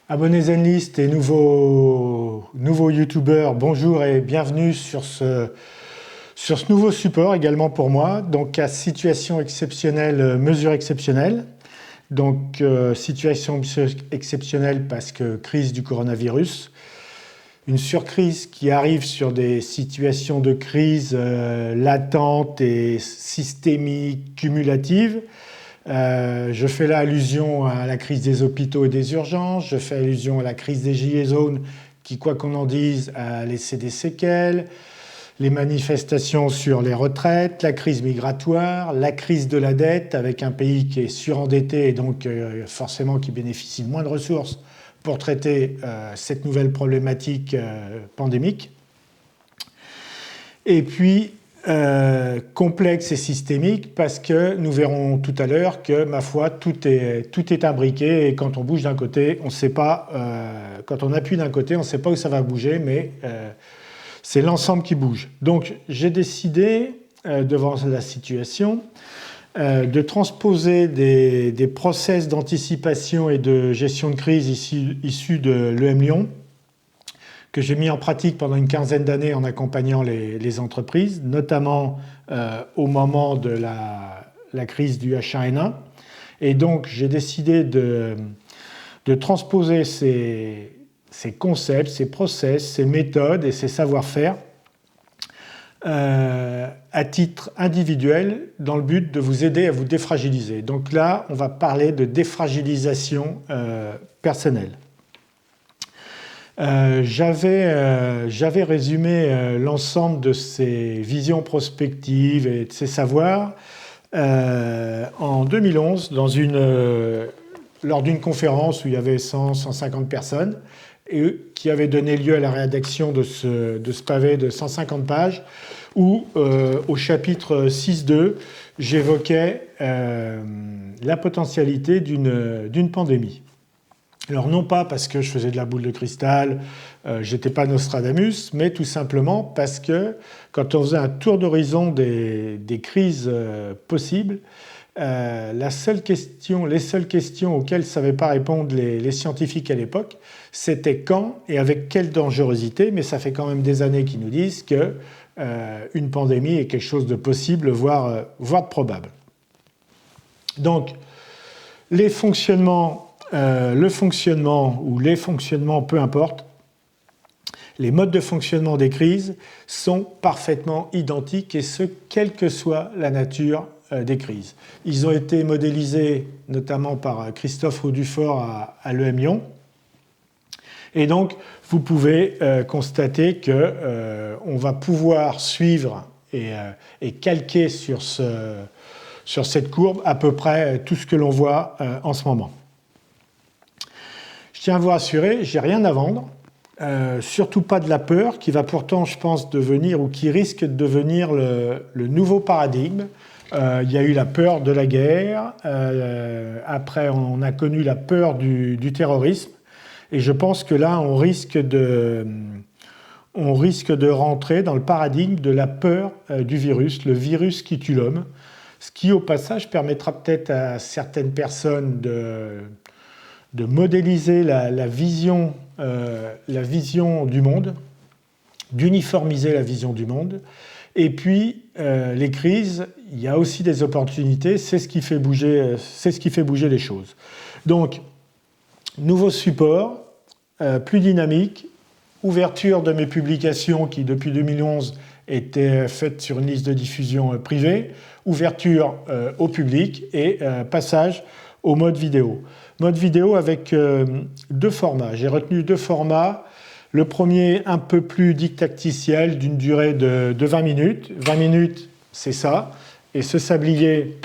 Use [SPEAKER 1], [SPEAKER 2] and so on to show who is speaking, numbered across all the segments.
[SPEAKER 1] Abonnés Zenlist et nouveaux youtubeurs, bonjour et bienvenue sur ce nouveau support également pour moi. Donc à situation exceptionnelle, mesure exceptionnelle. Donc situation exceptionnelle parce que crise du coronavirus. Une surcrise qui arrive sur des situations de crise latentes et systémiques, cumulatives. Je fais là allusion à la crise des hôpitaux et des urgences, je fais allusion à la crise des gilets jaunes qui, quoi qu'on en dise, a laissé des séquelles, les manifestations sur les retraites, la crise migratoire, la crise de la dette avec un pays qui est surendetté et donc forcément qui bénéficie de moins de ressources pour traiter cette nouvelle problématique pandémique. Et puis, complexe et systémique parce que nous verrons tout à l'heure que, ma foi, tout est imbriqué et quand on bouge d'un côté, on ne sait pas, quand on appuie d'un côté, on ne sait pas où ça va bouger, mais c'est l'ensemble qui bouge. Donc j'ai décidé, devant la situation, de transposer des process d'anticipation et de gestion de crise issus de l'EM Lyon, que j'ai mis en pratique pendant une quinzaine d'années en accompagnant les entreprises, notamment au moment de la crise du H1N1. Et donc, j'ai décidé de transposer ces concepts, ces process, ces méthodes et ces savoir-faire à titre individuel dans le but de vous aider à vous défragiliser. Donc là, on va parler de défragilisation personnelle. J'avais résumé l'ensemble de ces visions prospectives et de ces savoirs en 2011 lors d'une conférence où il y avait 150 personnes et qui avait donné lieu à la rédaction de ce pavé de 150 pages où au chapitre 6.2 j'évoquais la potentialité d'une pandémie. Alors non pas parce que je faisais de la boule de cristal, j'étais pas Nostradamus, mais tout simplement parce que quand on faisait un tour d'horizon des crises possibles, les seules questions auxquelles ne savaient pas répondre les scientifiques à l'époque, c'était quand et avec quelle dangerosité, mais ça fait quand même des années qu'ils nous disent que une pandémie est quelque chose de possible, voire de probable. Donc, le fonctionnement ou les fonctionnements, peu importe, les modes de fonctionnement des crises sont parfaitement identiques et ce, quelle que soit la nature des crises. Ils ont été modélisés notamment par Christophe Roux-Dufort à l'EM Lyon. Et donc, vous pouvez constater qu'on va pouvoir suivre et calquer sur cette courbe à peu près tout ce que l'on voit en ce moment. Je tiens à vous rassurer, je n'ai rien à vendre, surtout pas de la peur, qui va pourtant, je pense, devenir ou qui risque de devenir le nouveau paradigme. Il y a eu la peur de la guerre, après on a connu la peur du terrorisme, et je pense que là on risque de rentrer dans le paradigme de la peur du virus, le virus qui tue l'homme, ce qui au passage permettra peut-être à certaines personnes de modéliser la vision du monde, d'uniformiser la vision du monde. Et puis, les crises, il y a aussi des opportunités, c'est ce qui fait bouger les choses. Donc, nouveau support, plus dynamique, ouverture de mes publications qui, depuis 2011, étaient faites sur une liste de diffusion privée, ouverture au public et passage au mode vidéo. Mode vidéo avec deux formats. J'ai retenu deux formats. Le premier, un peu plus didacticiel, d'une durée de 20 minutes. 20 minutes, c'est ça. Et ce sablier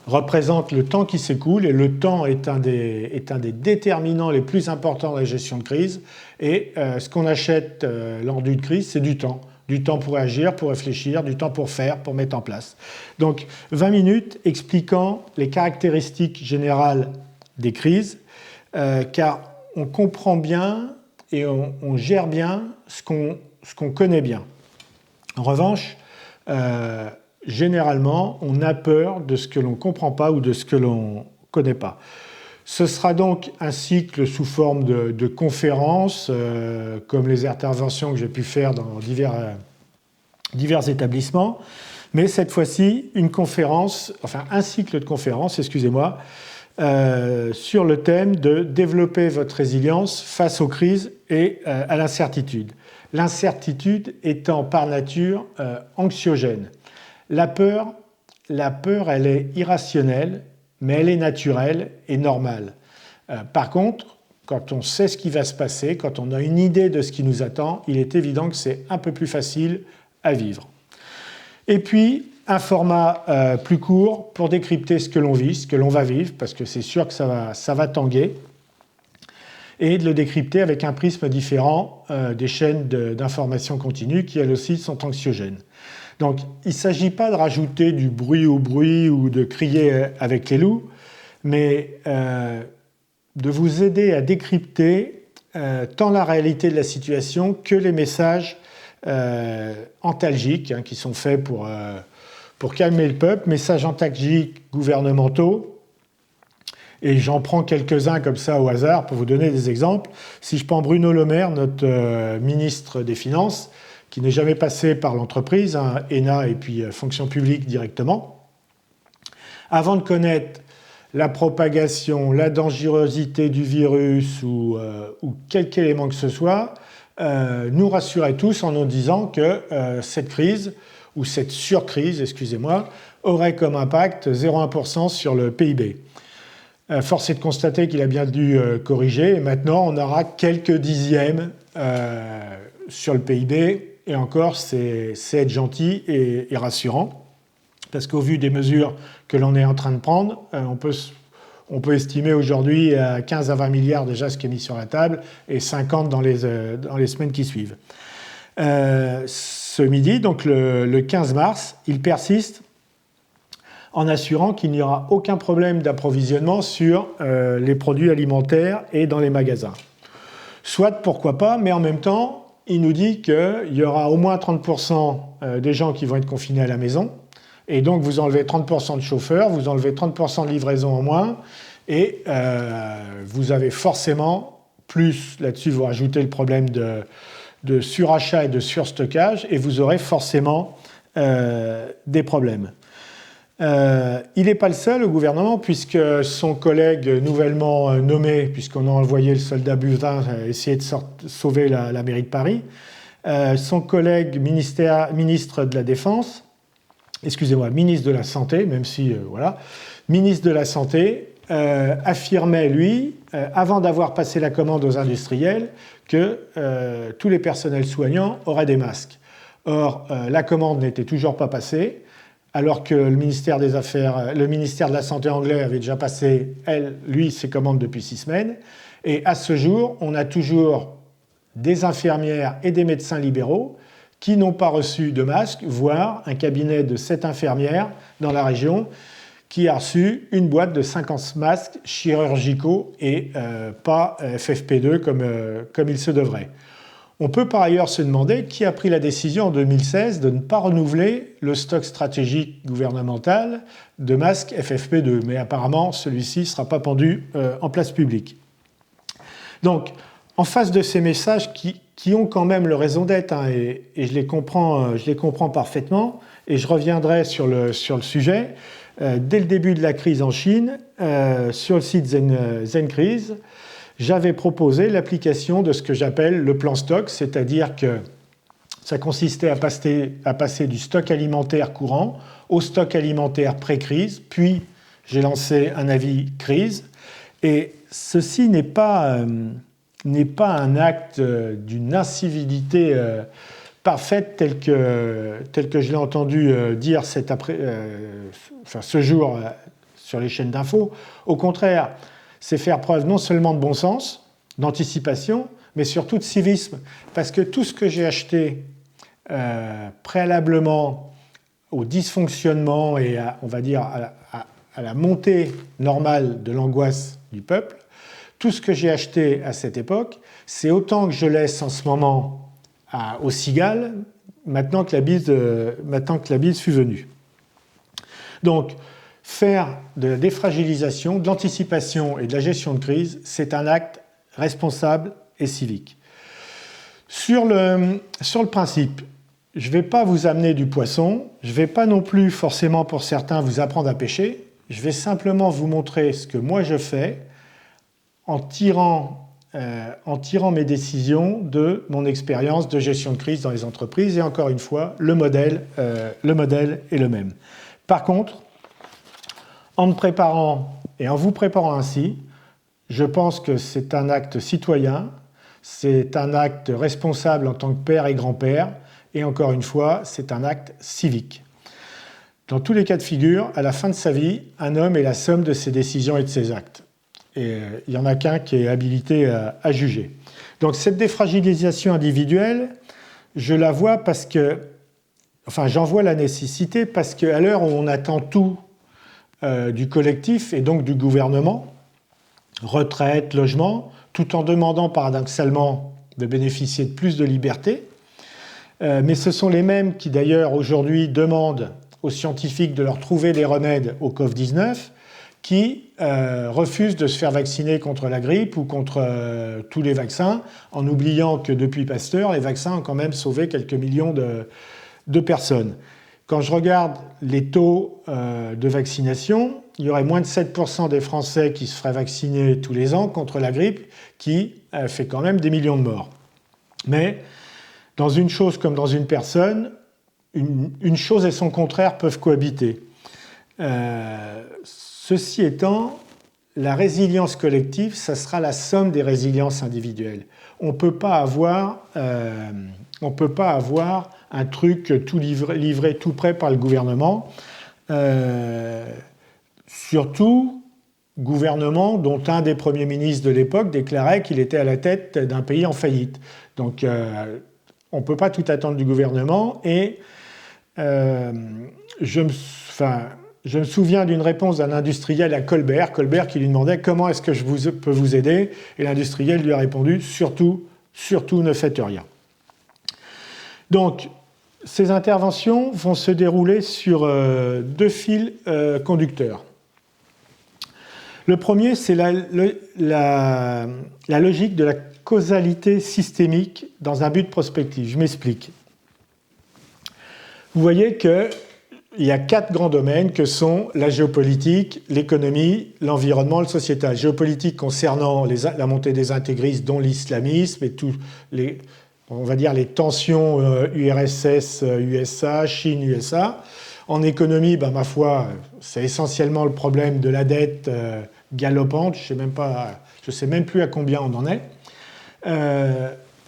[SPEAKER 1] représente le temps qui s'écoule. Et le temps est un des déterminants les plus importants de la gestion de crise. Et ce qu'on achète lors d'une crise, c'est du temps. Du temps pour agir, pour réfléchir, du temps pour faire, pour mettre en place. Donc 20 minutes expliquant les caractéristiques générales des crises, car on comprend bien et on gère bien ce qu'on connaît bien. En revanche, généralement, on a peur de ce que l'on ne comprend pas ou de ce que l'on ne connaît pas. Ce sera donc un cycle sous forme de conférences, comme les interventions que j'ai pu faire dans divers établissements, mais cette fois-ci un cycle de conférences, excusez-moi, sur le thème de développer votre résilience face aux crises et à l'incertitude. L'incertitude étant par nature anxiogène. La peur, elle est irrationnelle, mais elle est naturelle et normale. Par contre, quand on sait ce qui va se passer, quand on a une idée de ce qui nous attend, il est évident que c'est un peu plus facile à vivre. Et puis, un format plus court pour décrypter ce que l'on vit, ce que l'on va vivre, parce que c'est sûr que ça va tanguer, et de le décrypter avec un prisme différent des chaînes d'information continue qui, elles aussi, sont anxiogènes. Donc, il ne s'agit pas de rajouter du bruit au bruit ou de crier avec les loups, mais de vous aider à décrypter tant la réalité de la situation que les messages antalgiques qui sont faits pour calmer le peuple, messages antalgiques gouvernementaux. Et j'en prends quelques-uns comme ça au hasard pour vous donner des exemples. Si je prends Bruno Le Maire, notre ministre des Finances, qui n'est jamais passé par l'entreprise, ENA et puis fonction publique directement, avant de connaître la propagation, la dangerosité du virus ou quelque élément que ce soit, nous rassurait tous en nous disant que cette crise, ou cette surcrise, excusez-moi, aurait comme impact 0,1% sur le PIB. Force est de constater qu'il a bien dû corriger, et maintenant on aura quelques dixièmes sur le PIB, et encore c'est être gentil et rassurant, parce qu'au vu des mesures que l'on est en train de prendre, on peut estimer aujourd'hui à 15 à 20 milliards déjà ce qui est mis sur la table, et 50 dans les semaines qui suivent. Ce midi, donc le 15 mars, il persiste en assurant qu'il n'y aura aucun problème d'approvisionnement sur les produits alimentaires et dans les magasins. Soit, pourquoi pas, mais en même temps, il nous dit qu'il y aura au moins 30% des gens qui vont être confinés à la maison, et donc vous enlevez 30% de chauffeurs, vous enlevez 30% de livraison en moins, et vous avez forcément, plus là-dessus vous rajoutez le problème de surachat et de surstockage, et vous aurez forcément des problèmes. Il n'est pas le seul au gouvernement, puisque son collègue nouvellement nommé, puisqu'on a envoyé le soldat Buzyn essayer de sauver la mairie de Paris, son collègue ministre de la Défense, ministre de la Santé, même si, ministre de la Santé, affirmait, lui, avant d'avoir passé la commande aux industriels, que tous les personnels soignants auraient des masques. Or, la commande n'était toujours pas passée, alors que le ministère de la Santé anglais avait déjà passé, ses commandes depuis 6 semaines. Et à ce jour, on a toujours des infirmières et des médecins libéraux qui n'ont pas reçu de masque, voire un cabinet de 7 infirmières dans la région qui a reçu une boîte de 50 masques chirurgicaux et pas FFP2 comme il se devrait. On peut par ailleurs se demander qui a pris la décision en 2016 de ne pas renouveler le stock stratégique gouvernemental de masques FFP2, mais apparemment celui-ci ne sera pas pendu en place publique. Donc, en face de ces messages qui ont quand même leur raison d'être, et je les comprends parfaitement, et je reviendrai sur le sujet, dès le début de la crise en Chine, sur le site ZenCrise, j'avais proposé l'application de ce que j'appelle le plan stock, c'est-à-dire que ça consistait à passer du stock alimentaire courant au stock alimentaire pré-crise, puis j'ai lancé un avis crise, et ceci n'est pas un acte d'une incivilité parfaite tel que je l'ai entendu dire ce jour sur les chaînes d'infos. Au contraire, c'est faire preuve non seulement de bon sens, d'anticipation, mais surtout de civisme. Parce que tout ce que j'ai acheté préalablement au dysfonctionnement et à la montée normale de l'angoisse du peuple, tout ce que j'ai acheté à cette époque, c'est autant que je laisse en ce moment aux cigales, maintenant que la bise fut venue. Donc, faire de la défragilisation, de l'anticipation et de la gestion de crise, c'est un acte responsable et civique. Sur le principe, je ne vais pas vous amener du poisson, je ne vais pas non plus forcément pour certains vous apprendre à pêcher, je vais simplement vous montrer ce que moi je fais en tirant mes décisions de mon expérience de gestion de crise dans les entreprises. Et encore une fois, le modèle est le même. Par contre, en me préparant et en vous préparant ainsi, je pense que c'est un acte citoyen, c'est un acte responsable en tant que père et grand-père, et encore une fois, c'est un acte civique. Dans tous les cas de figure, à la fin de sa vie, un homme est la somme de ses décisions et de ses actes. Et il n'y en a qu'un qui est habilité à juger. Donc cette défragilisation individuelle, je la vois parce que, enfin j'en vois la nécessité parce qu'à l'heure où on attend tout du collectif et donc du gouvernement, retraite, logement, tout en demandant paradoxalement de bénéficier de plus de liberté, mais ce sont les mêmes qui d'ailleurs aujourd'hui demandent aux scientifiques de leur trouver des remèdes au Covid-19, qui refusent de se faire vacciner contre la grippe ou contre tous les vaccins, en oubliant que depuis Pasteur, les vaccins ont quand même sauvé quelques millions de personnes. Quand je regarde les taux de vaccination, il y aurait moins de 7% des Français qui se feraient vacciner tous les ans contre la grippe, qui fait quand même des millions de morts. Mais dans une chose comme dans une personne, une chose et son contraire peuvent cohabiter. Ceci étant, la résilience collective, ça sera la somme des résiliences individuelles. On ne peut pas avoir un truc tout livré tout prêt par le gouvernement. Surtout, gouvernement dont un des premiers ministres de l'époque déclarait qu'il était à la tête d'un pays en faillite. Donc, on ne peut pas tout attendre du gouvernement. Et je me souviens d'une réponse d'un industriel à Colbert qui lui demandait « Comment est-ce que je peux vous aider ?» Et l'industriel lui a répondu « Surtout, ne faites rien. » Donc, ces interventions vont se dérouler sur deux fils conducteurs. Le premier, c'est la logique de la causalité systémique dans un but prospectif. Je m'explique. Vous voyez qu'il y a 4 grands domaines que sont la géopolitique, l'économie, l'environnement, le sociétal. Géopolitique concernant la montée des intégristes, dont l'islamisme et tous les tensions URSS, USA, Chine, USA. En économie, ma foi, c'est essentiellement le problème de la dette galopante. Je ne sais même plus à combien on en est.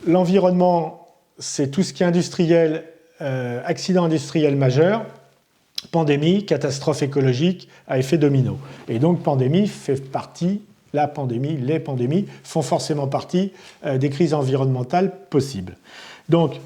[SPEAKER 1] L'environnement, c'est tout ce qui est industriel, accident industriel majeur, pandémie, catastrophe écologique à effet domino. Et donc, les pandémies font forcément partie des crises environnementales possibles. Donc,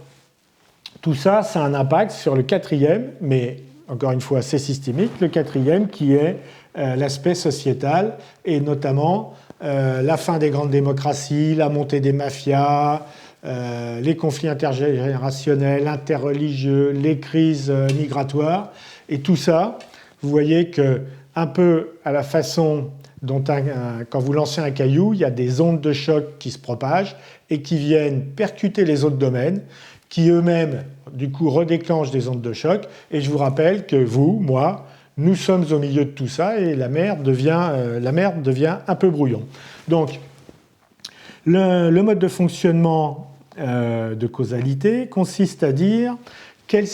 [SPEAKER 1] tout ça, ça a un impact sur le quatrième, mais encore une fois, c'est systémique, le quatrième qui est l'aspect sociétal, et notamment la fin des grandes démocraties, la montée des mafias, les conflits intergénérationnels, interreligieux, les crises migratoires. Et tout ça, vous voyez qu'un peu à la façon dont quand vous lancez un caillou, il y a des ondes de choc qui se propagent et qui viennent percuter les autres domaines, qui eux-mêmes, du coup, redéclenchent des ondes de choc. Et je vous rappelle que vous, moi, nous sommes au milieu de tout ça et la mer devient un peu brouillon. Donc, le mode de fonctionnement de causalité consiste à dire quelles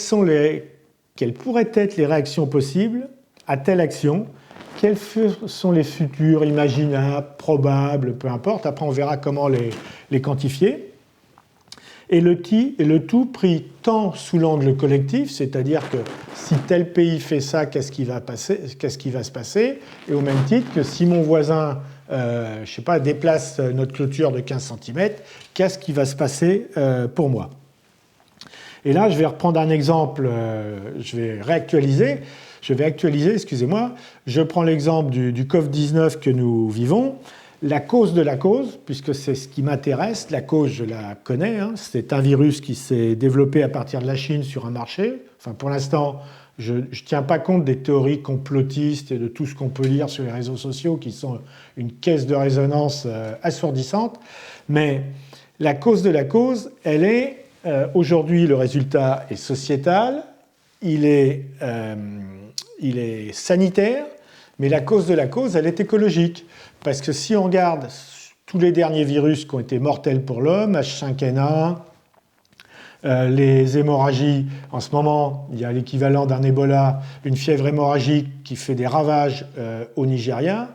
[SPEAKER 1] pourraient être les réactions possibles à telle action, quels sont les futurs imaginables, probables, peu importe. Après, on verra comment les quantifier. Et le tout pris tant sous l'angle collectif, c'est-à-dire que si tel pays fait ça, qu'est-ce qui va se passer, et au même titre que si mon voisin déplace notre clôture de 15 cm, qu'est-ce qui va se passer pour moi? Et là, je vais reprendre un exemple, je vais actualiser, excusez-moi. Je prends l'exemple du Covid-19 que nous vivons. La cause de la cause, puisque c'est ce qui m'intéresse, la cause, je la connais, c'est un virus qui s'est développé à partir de la Chine sur un marché. Enfin, pour l'instant, je ne tiens pas compte des théories complotistes et de tout ce qu'on peut lire sur les réseaux sociaux qui sont une caisse de résonance assourdissante, mais la cause de la cause, elle est, aujourd'hui le résultat est sociétal, il est sanitaire, mais la cause de la cause, elle est écologique. Parce que si on regarde tous les derniers virus qui ont été mortels pour l'homme, H5N1, les hémorragies, en ce moment, il y a l'équivalent d'un Ebola, une fièvre hémorragique qui fait des ravages au Nigeria.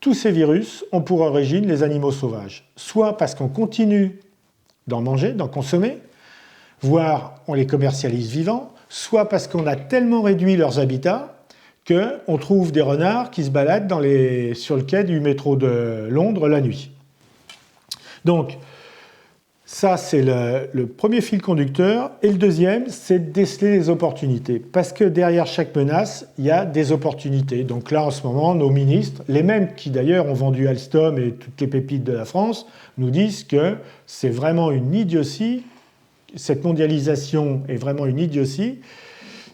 [SPEAKER 1] Tous ces virus ont pour origine les animaux sauvages. Soit parce qu'on continue d'en manger, d'en consommer, voire on les commercialise vivants, soit parce qu'on a tellement réduit leurs habitats qu'on trouve des renards qui se baladent sur le quai du métro de Londres la nuit. Donc, ça, c'est le premier fil conducteur. Et le deuxième, c'est de déceler les opportunités. Parce que derrière chaque menace, il y a des opportunités. Donc là, en ce moment, nos ministres, les mêmes qui d'ailleurs ont vendu Alstom et toutes les pépites de la France, nous disent que c'est vraiment une idiotie. Cette mondialisation est vraiment une idiotie.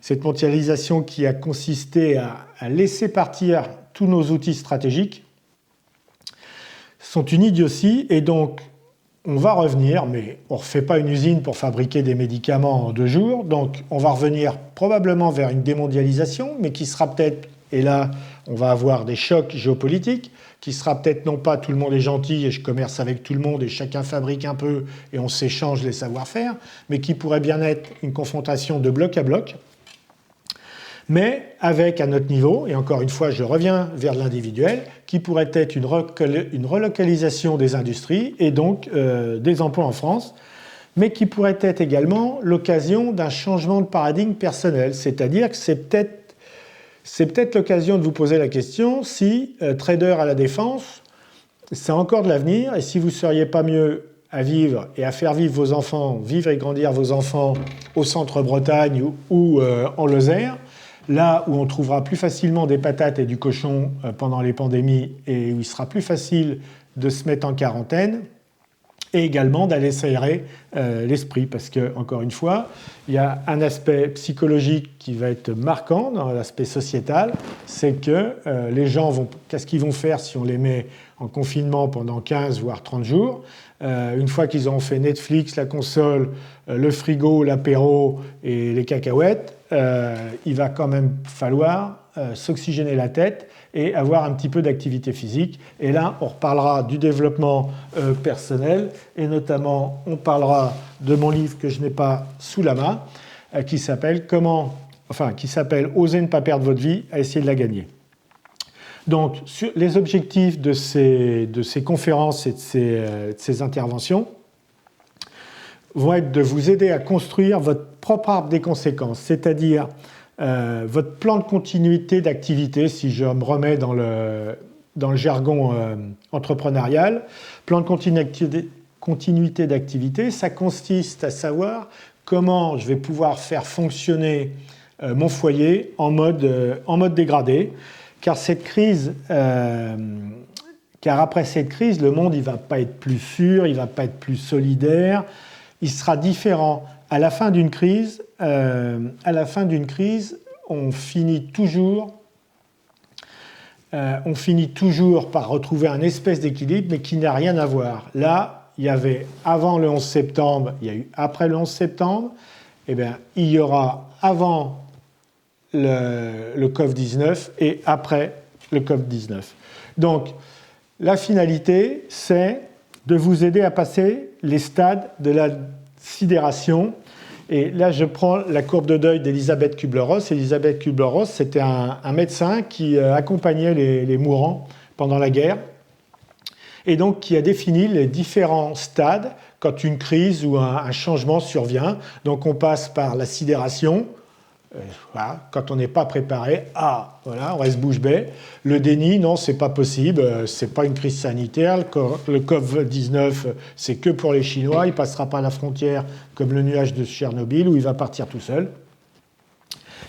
[SPEAKER 1] Cette mondialisation qui a consisté à laisser partir tous nos outils stratégiques sont une idiotie. Et donc, on va revenir, mais on ne refait pas une usine pour fabriquer des médicaments en 2 jours. Donc, on va revenir probablement vers une démondialisation, mais qui sera peut-être, et là, on va avoir des chocs géopolitiques, qui sera peut-être non pas tout le monde est gentil et je commerce avec tout le monde et chacun fabrique un peu et on s'échange les savoir-faire, mais qui pourrait bien être une confrontation de bloc à bloc, mais avec à notre niveau, et encore une fois je reviens vers l'individuel, qui pourrait être une relocalisation des industries et donc des emplois en France, mais qui pourrait être également l'occasion d'un changement de paradigme personnel, c'est-à-dire que c'est peut-être l'occasion de vous poser la question si trader à la défense, c'est encore de l'avenir, et si vous ne seriez pas mieux à vivre et à faire vivre vos enfants, vivre et grandir vos enfants au centre-Bretagne ou en Lozère, là où on trouvera plus facilement des patates et du cochon pendant les pandémies et où il sera plus facile de se mettre en quarantaine, et également d'aller s'aérer l'esprit. Parce que, encore une fois, il y a un aspect psychologique qui va être marquant dans l'aspect sociétal, c'est que les gens qu'est-ce qu'ils vont faire si on les met en confinement pendant 15 voire 30 jours. Une fois qu'ils auront fait Netflix, la console, le frigo, l'apéro et les cacahuètes, il va quand même falloir s'oxygéner la tête et avoir un petit peu d'activité physique. Et là, on reparlera du développement personnel, et notamment, on parlera de mon livre que je n'ai pas sous la main, qui s'appelle « Osez ne pas perdre votre vie, à essayer de la gagner ». Donc, sur les objectifs de ces conférences et de ces interventions vont être de vous aider à construire votre propre arbre des conséquences, c'est-à-dire votre plan de continuité d'activité, si je me remets dans le jargon entrepreneurial. Plan de continuité d'activité, ça consiste à savoir comment je vais pouvoir faire fonctionner mon foyer en mode dégradé, car après cette crise, le monde il va pas être plus sûr, il va pas être plus solidaire, il sera différent. À la fin d'une crise, on finit toujours par retrouver un espèce d'équilibre, mais qui n'a rien à voir. Là, il y avait avant le 11 septembre, il y a eu après le 11 septembre, eh bien, il y aura avant le Covid-19 et après le Covid-19. Donc, la finalité, c'est de vous aider à passer les stades de la sidération. Et là, je prends la courbe de deuil d'Elisabeth Kübler-Ross. Elisabeth Kübler-Ross, c'était un médecin qui accompagnait les mourants pendant la guerre et donc qui a défini les différents stades quand une crise ou un changement survient. Donc, on passe par la sidération. Voilà, quand on n'est pas préparé, voilà, on reste bouche bée. Le déni, non, c'est pas possible, c'est pas une crise sanitaire. Le Covid-19, c'est que pour les Chinois, il passera pas la frontière comme le nuage de Tchernobyl où il va partir tout seul.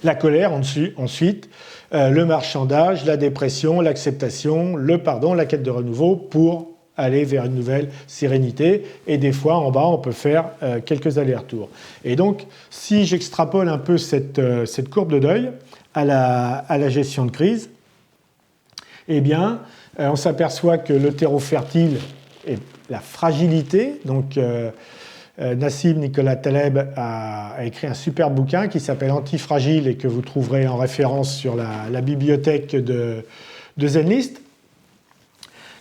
[SPEAKER 1] La colère, ensuite, le marchandage, la dépression, l'acceptation, le pardon, la quête de renouveau pour aller vers une nouvelle sérénité. Et des fois, en bas, on peut faire quelques allers-retours. Et donc, si j'extrapole un peu cette courbe de deuil à la gestion de crise, eh bien, on s'aperçoit que le terreau fertile et la fragilité, donc Nassim Nicolas Taleb a écrit un super bouquin qui s'appelle Antifragile et que vous trouverez en référence sur la bibliothèque de Zenlist.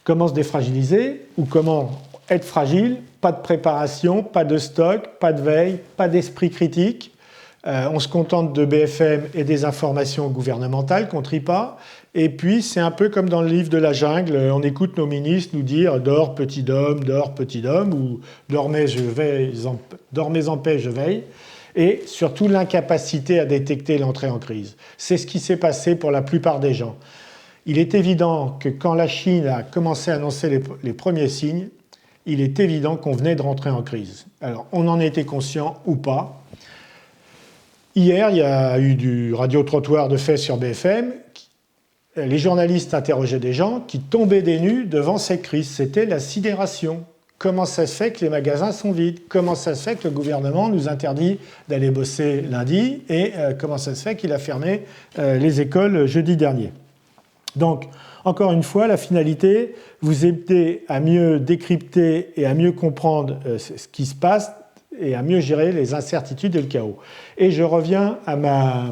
[SPEAKER 1] Comment se défragiliser ou comment être fragile, pas de préparation, pas de stock, pas de veille, pas d'esprit critique. On se contente de BFM et des informations gouvernementales qu'on ne trie pas. Et puis, c'est un peu comme dans le livre de la jungle, on écoute nos ministres nous dire « dors, petit homme », ou « dormez en paix, je veille ». Et surtout, l'incapacité à détecter l'entrée en crise. C'est ce qui s'est passé pour la plupart des gens. Il est évident que quand la Chine a commencé à annoncer les premiers signes, il est évident qu'on venait de rentrer en crise. Alors, on en était conscient ou pas. Hier, il y a eu du radio-trottoir de fait sur BFM. Les journalistes interrogeaient des gens qui tombaient des nues devant cette crise. C'était la sidération. Comment ça se fait que les magasins sont vides? Comment ça se fait que le gouvernement nous interdit d'aller bosser lundi? Et comment ça se fait qu'il a fermé les écoles jeudi dernier? Donc, encore une fois, la finalité, vous aider à mieux décrypter et à mieux comprendre ce qui se passe et à mieux gérer les incertitudes et le chaos. Et je reviens à ma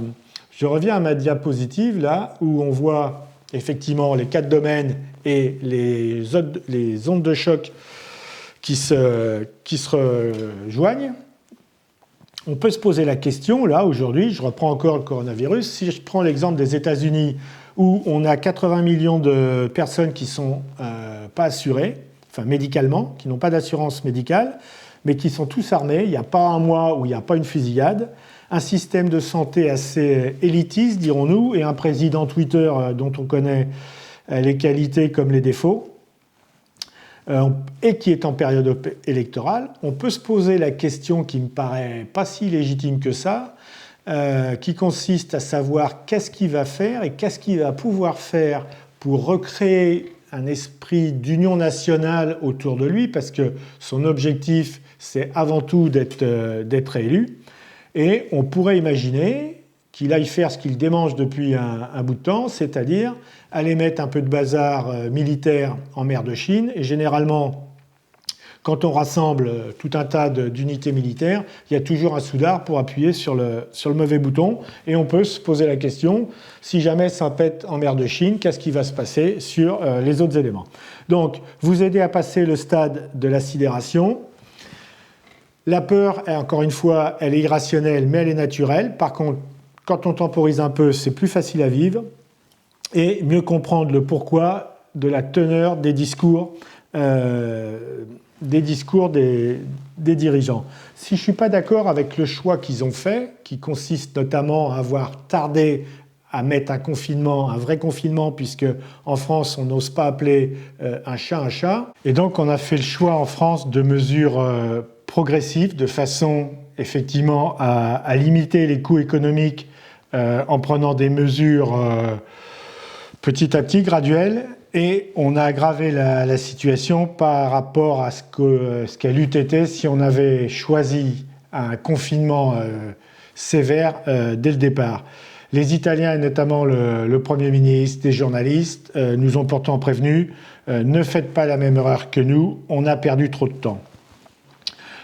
[SPEAKER 1] diapositive, là, où on voit effectivement les 4 domaines et les ondes de choc qui se rejoignent. On peut se poser la question, là, aujourd'hui, je reprends encore le coronavirus, si je prends l'exemple des États-Unis, où on a 80 millions de personnes qui ne sont pas assurées, enfin médicalement, qui n'ont pas d'assurance médicale, mais qui sont tous armés. Il n'y a pas un mois où il n'y a pas une fusillade. Un système de santé assez élitiste, dirons-nous, et un président Twitter dont on connaît les qualités comme les défauts, et qui est en période électorale. On peut se poser la question qui me paraît pas si légitime que ça, qui consiste à savoir qu'est-ce qu'il va faire et qu'est-ce qu'il va pouvoir faire pour recréer un esprit d'union nationale autour de lui, parce que son objectif, c'est avant tout d'être élu. Et on pourrait imaginer qu'il aille faire ce qu'il démange depuis un bout de temps, c'est-à-dire aller mettre un peu de bazar militaire en mer de Chine. Et généralement, quand on rassemble tout un tas d'unités militaires, il y a toujours un soudard pour appuyer sur le mauvais bouton. Et on peut se poser la question, si jamais ça pète en mer de Chine, qu'est-ce qui va se passer sur les autres éléments? Donc, vous aider à passer le stade de la sidération. La peur, encore une fois, elle est irrationnelle, mais elle est naturelle. Par contre, quand on temporise un peu, c'est plus facile à vivre. Et mieux comprendre le pourquoi de la teneur des discours des dirigeants. Si je ne suis pas d'accord avec le choix qu'ils ont fait, qui consiste notamment à avoir tardé à mettre un vrai confinement, puisque en France, on n'ose pas appeler un chat. Et donc, on a fait le choix en France de mesures progressives, de façon effectivement à limiter les coûts économiques en prenant des mesures petit à petit, graduelles. Et on a aggravé la situation par rapport à ce qu'elle eût été si on avait choisi un confinement sévère dès le départ. Les Italiens, et notamment le Premier ministre, des journalistes, nous ont pourtant prévenus, ne faites pas la même erreur que nous, on a perdu trop de temps.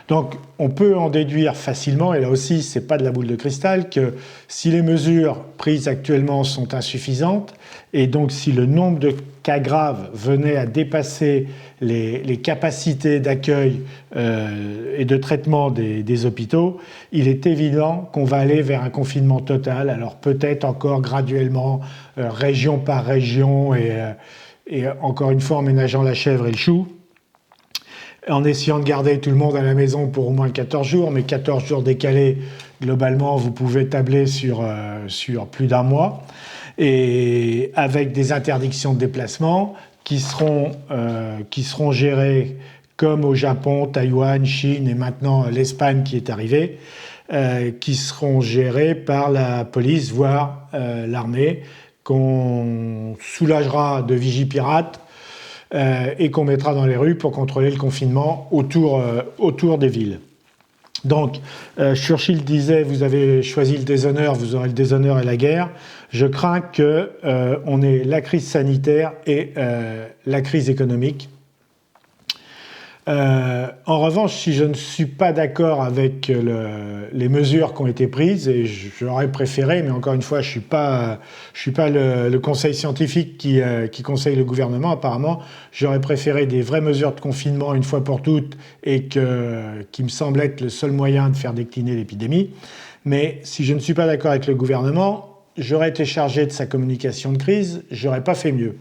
[SPEAKER 1] Donc on peut en déduire facilement, et là aussi ce n'est pas de la boule de cristal, que si les mesures prises actuellement sont insuffisantes, et donc si le nombre de cas graves venait à dépasser les capacités d'accueil et de traitement des hôpitaux, il est évident qu'on va aller vers un confinement total, alors peut-être encore graduellement, région par région, et encore une fois en ménageant la chèvre et le chou, en essayant de garder tout le monde à la maison pour au moins 14 jours, mais 14 jours décalés, globalement, vous pouvez tabler sur plus d'un mois, et avec des interdictions de déplacement qui seront gérées comme au Japon, Taïwan, Chine et maintenant l'Espagne qui est arrivée, qui seront gérées par la police, voire l'armée, qu'on soulagera de vigipirates, et qu'on mettra dans les rues pour contrôler le confinement autour des villes. Donc, Churchill disait « Vous avez choisi le déshonneur, vous aurez le déshonneur et la guerre ». Je crains qu'on ait la crise sanitaire et la crise économique. En revanche, si je ne suis pas d'accord avec les mesures qui ont été prises, et j'aurais préféré, mais encore une fois, je suis pas le conseil scientifique qui conseille le gouvernement, apparemment, j'aurais préféré des vraies mesures de confinement une fois pour toutes et qui me semble être le seul moyen de faire décliner l'épidémie. Mais si je ne suis pas d'accord avec le gouvernement, j'aurais été chargé de sa communication de crise, j'aurais pas fait mieux.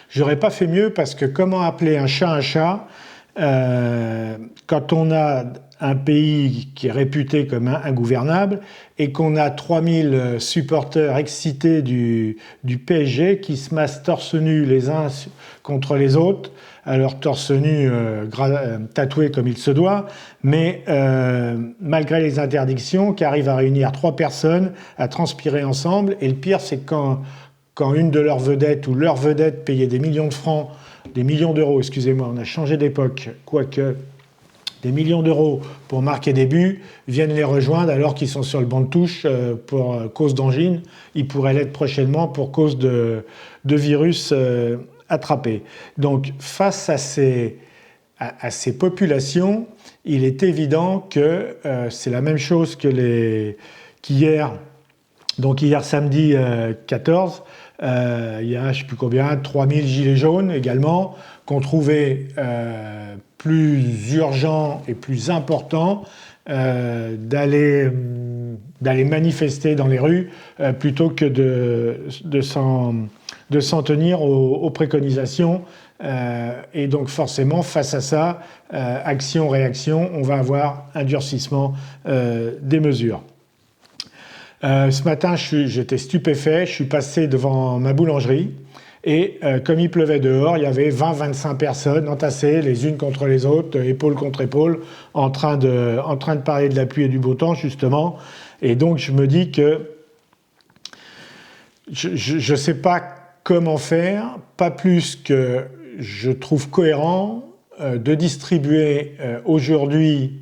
[SPEAKER 1] J'aurais pas fait mieux parce que comment appeler un chat quand on a un pays qui est réputé comme ingouvernable et qu'on a 3000 supporters excités du PSG qui se massent torse nu les uns contre les autres, alors torse nu tatoué comme il se doit, mais malgré les interdictions, qui arrivent à réunir 3 personnes, à transpirer ensemble. Et le pire, c'est quand une de leurs vedettes ou leur vedette payait des millions de francs, des millions d'euros, excusez-moi, on a changé d'époque, quoique des millions d'euros pour marquer des buts, viennent les rejoindre alors qu'ils sont sur le banc de touche pour cause d'angine. Ils pourraient l'être prochainement pour cause de virus attrapés. Donc, face à ces populations, il est évident que c'est la même chose qu'hier. Donc hier samedi 14, il y a je ne sais plus combien, 3000 gilets jaunes également, qu'on trouvait plus urgent et plus important d'aller manifester dans les rues plutôt que de s'en tenir aux préconisations. Et donc forcément, face à ça, action-réaction, on va avoir un durcissement des mesures. Ce matin, j'étais stupéfait, je suis passé devant ma boulangerie et comme il pleuvait dehors, il y avait 20-25 personnes entassées les unes contre les autres, épaule contre épaule, en train de parler de la pluie et du beau temps, justement. Et donc, je me dis que je ne sais pas comment faire, pas plus que je trouve cohérent de distribuer aujourd'hui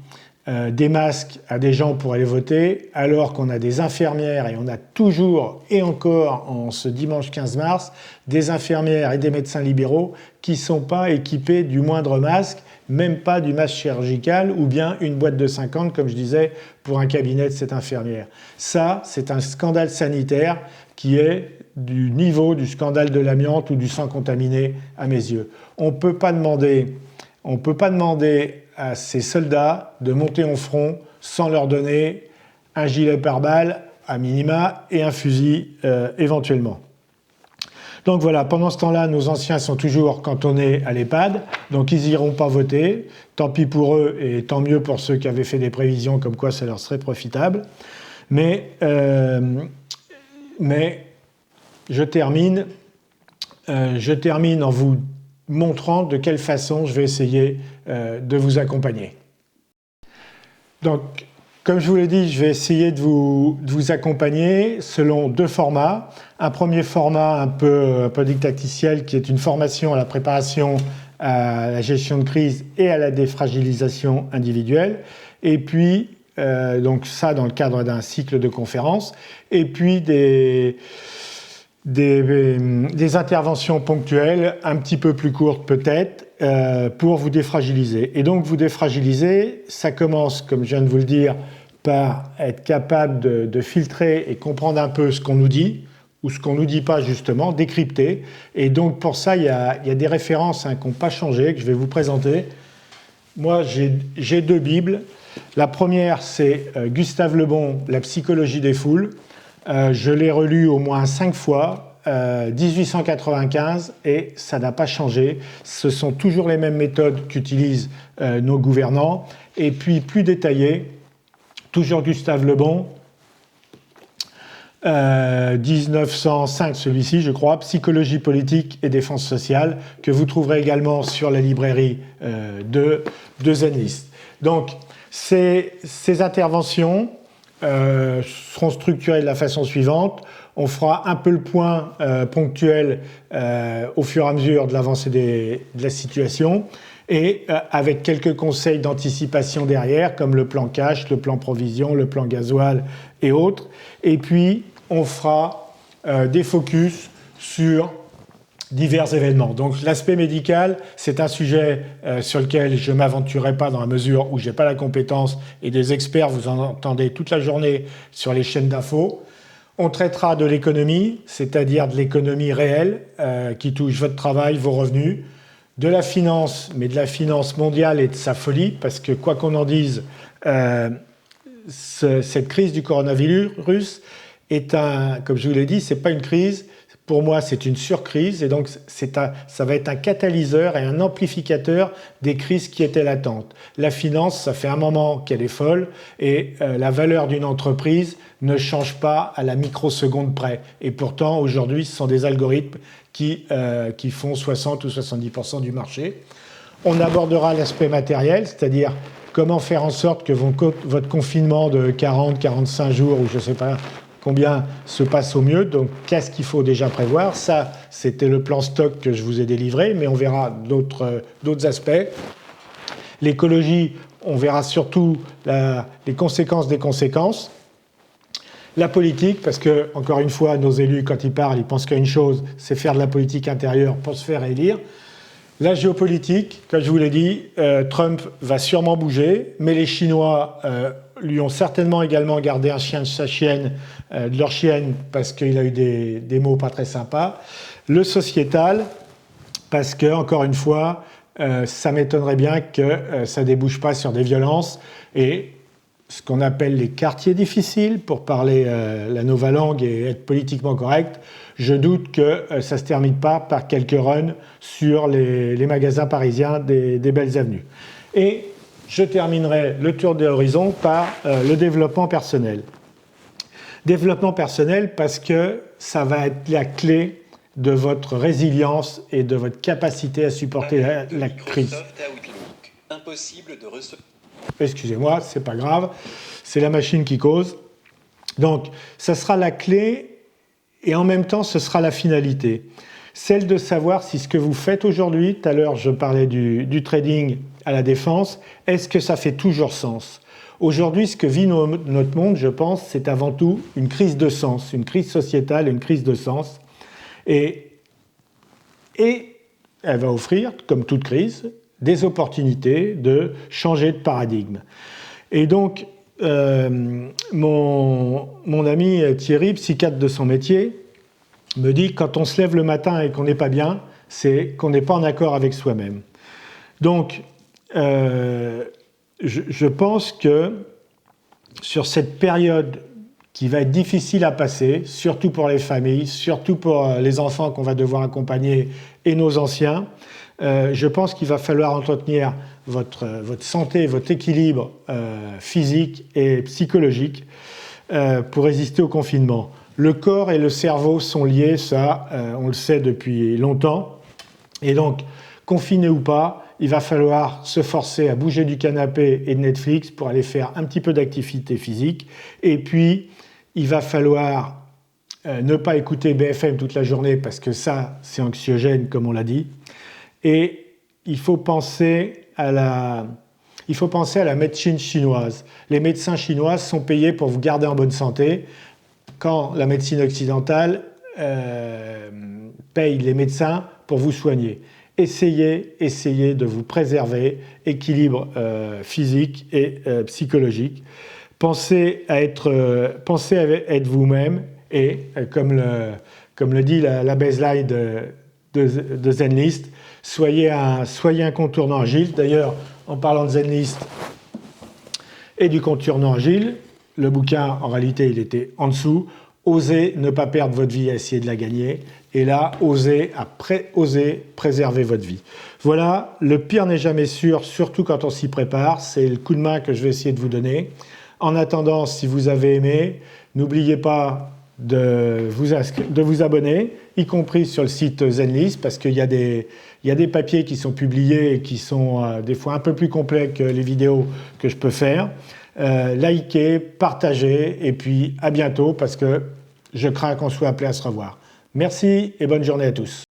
[SPEAKER 1] des masques à des gens pour aller voter, alors qu'on a des infirmières, et on a toujours et encore en ce dimanche 15 mars, des infirmières et des médecins libéraux qui ne sont pas équipés du moindre masque, même pas du masque chirurgical, ou bien une boîte de 50, comme je disais, pour un cabinet de cette infirmière. Ça, c'est un scandale sanitaire qui est du niveau du scandale de l'amiante ou du sang contaminé à mes yeux. On ne peut pas demander à ces soldats de monter en front sans leur donner un gilet pare-balles à minima et un fusil éventuellement. Donc voilà, pendant ce temps-là, nos anciens sont toujours cantonnés à l'EHPAD, donc ils n'iront pas voter. Tant pis pour eux et tant mieux pour ceux qui avaient fait des prévisions comme quoi ça leur serait profitable. Mais je termine en vous montrant de quelle façon je vais essayer de vous accompagner. Donc, comme je vous l'ai dit, je vais essayer de vous accompagner selon 2 formats. Un premier format un peu didacticiel qui est une formation à la préparation à la gestion de crise et à la défragilisation individuelle. Et puis, donc ça dans le cadre d'un cycle de conférences. Et puis des interventions ponctuelles, un petit peu plus courtes peut-être, pour vous défragiliser. Et donc vous défragiliser, ça commence, comme je viens de vous le dire, par être capable de filtrer et comprendre un peu ce qu'on nous dit, ou ce qu'on ne nous dit pas justement, décrypter. Et donc pour ça, il y a des références qui n'ont pas changé, que je vais vous présenter. Moi, j'ai 2 Bibles. La première, c'est Gustave Le Bon, La psychologie des foules. Je l'ai relu au moins 5 fois, 1895, et ça n'a pas changé. Ce sont toujours les mêmes méthodes qu'utilisent nos gouvernants. Et puis, plus détaillé, toujours Gustave Le Bon, 1905, celui-ci, je crois, Psychologie politique et défense sociale, que vous trouverez également sur la librairie de Zenlist. Donc, ces interventions seront structurés de la façon suivante. On fera un peu le point ponctuel au fur et à mesure de l'avancée de la situation et avec quelques conseils d'anticipation derrière, comme le plan cash, le plan provision, le plan gasoil et autres. Et puis, on fera des focus sur divers événements. Donc l'aspect médical, c'est un sujet sur lequel je ne m'aventurerai pas dans la mesure où je n'ai pas la compétence et des experts, vous en entendez toute la journée sur les chaînes d'infos. On traitera de l'économie, c'est-à-dire de l'économie réelle qui touche votre travail, vos revenus, de la finance, mais de la finance mondiale et de sa folie, parce que quoi qu'on en dise, cette crise du coronavirus est comme je vous l'ai dit, c'est pas une crise. Pour moi, c'est une surcrise et donc ça va être un catalyseur et un amplificateur des crises qui étaient latentes. La finance, ça fait un moment qu'elle est folle et la valeur d'une entreprise ne change pas à la microseconde près. Et pourtant, aujourd'hui, ce sont des algorithmes qui font 60 ou 70% du marché. On abordera l'aspect matériel, c'est-à-dire comment faire en sorte que votre confinement de 40, 45 jours ou je ne sais pas combien se passe au mieux. Donc, qu'est-ce qu'il faut déjà prévoir? Ça, c'était le plan stock que je vous ai délivré, mais on verra d'autres aspects. L'écologie, on verra surtout les conséquences des conséquences. La politique, parce que, encore une fois, nos élus, quand ils parlent, ils pensent qu'à une chose, c'est faire de la politique intérieure pour se faire élire. La géopolitique, comme je vous l'ai dit, Trump va sûrement bouger, mais les Chinois lui ont certainement également gardé un chien de sa chienne, de leur chienne, parce qu'il a eu des mots pas très sympas. Le sociétal, parce que, encore une fois, ça m'étonnerait bien que ça débouche pas sur des violences et ce qu'on appelle les quartiers difficiles, pour parler la nova langue et être politiquement correct. Je doute que ça ne se termine pas par quelques runs sur les magasins parisiens des belles avenues. Et je terminerai le tour de l'horizon par le développement personnel. Développement personnel parce que ça va être la clé de votre résilience et de votre capacité à supporter la crise.
[SPEAKER 2] Impossible de recevoir.
[SPEAKER 1] Excusez-moi, c'est pas grave, c'est la machine qui cause. Donc, ça sera la clé et en même temps, ce sera la finalité. Celle de savoir si ce que vous faites aujourd'hui, tout à l'heure je parlais du trading à la défense, est-ce que ça fait toujours sens? Aujourd'hui, ce que vit notre monde, je pense, c'est avant tout une crise de sens, une crise sociétale, une crise de sens. Et elle va offrir, comme toute crise, des opportunités de changer de paradigme. Et donc, mon ami Thierry, psychiatre de son métier, me dit que quand on se lève le matin et qu'on n'est pas bien, c'est qu'on n'est pas en accord avec soi-même. Donc, je pense que sur cette période qui va être difficile à passer, surtout pour les familles, surtout pour les enfants qu'on va devoir accompagner et nos anciens, je pense qu'il va falloir entretenir votre santé, votre équilibre physique et psychologique pour résister au confinement. Le corps et le cerveau sont liés, ça, on le sait depuis longtemps. Et donc, confiné ou pas, il va falloir se forcer à bouger du canapé et de Netflix pour aller faire un petit peu d'activité physique. Et puis, il va falloir ne pas écouter BFM toute la journée parce que ça, c'est anxiogène, comme on l'a dit. Et il faut penser à la médecine chinoise. Les médecins chinois sont payés pour vous garder en bonne santé, quand la médecine occidentale paye les médecins pour vous soigner. Essayez de vous préserver, équilibre physique et psychologique. Pensez à être vous-même et, comme le dit la baseline de Zenlist, soyez un contournant agile. D'ailleurs, en parlant de Zenlist et du contournant agile, le bouquin, en réalité, il était en dessous. Osez ne pas perdre votre vie à essayer de la gagner. Et là, osez préserver votre vie. Voilà, le pire n'est jamais sûr, surtout quand on s'y prépare. C'est le coup de main que je vais essayer de vous donner. En attendant, si vous avez aimé, n'oubliez pas de vous abonner, y compris sur le site Zenlist, parce qu'il y a des papiers qui sont publiés et qui sont des fois un peu plus complets que les vidéos que je peux faire. likez, partagez et puis à bientôt parce que je crains qu'on soit appelé à se revoir. Merci et bonne journée à tous.